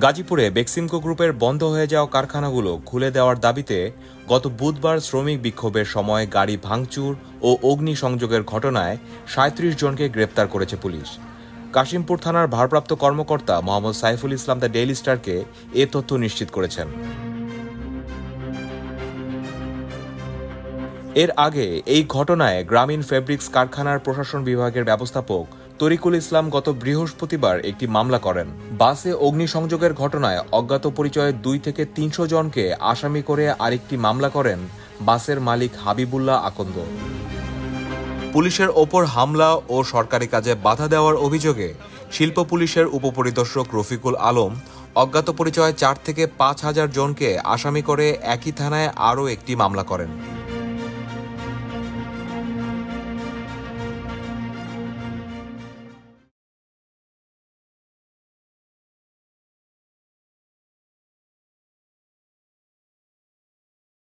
গাজীপুরে বেক্সিমকো গ্রুপের বন্ধ হয়ে যাওয়া কারখানাগুলো খুলে দেওয়ার দাবিতে গত বুধবার শ্রমিক বিক্ষোভের সময় গাড়ি ভাঙচুর ও অগ্নিসংযোগের ঘটনায় ৩৭ জনকে গ্রেপ্তার করেছে পুলিশ। কাশিমপুর থানার ভারপ্রাপ্ত কর্মকর্তা মোহাম্মদ সাইফুল ইসলাম দ্য ডেইলি স্টারকে এ তথ্য নিশ্চিত করেছেন। এর আগে এই ঘটনায় গ্রামীণ ফেব্রিক্স কারখানার প্রশাসন বিভাগের ব্যবস্থাপক তরিকুল ইসলাম গত বৃহস্পতিবার একটি মামলা করেন। বাসে অগ্নিসংযোগের ঘটনায় অজ্ঞাত পরিচয়ে ২ থেকে ৩০০ জনকে আসামি করে আরেকটি মামলা করেন বাসের মালিক হাবিবুল্লাহ আকন্দ। পুলিশের ওপর হামলা ও সরকারি কাজে বাধা দেওয়ার অভিযোগে শিল্প পুলিশের উপপরিদর্শক রফিকুল আলম অজ্ঞাত পরিচয়ে ৪ থেকে ৫ হাজার জনকে আসামি করে একই থানায় আরও একটি মামলা করেন।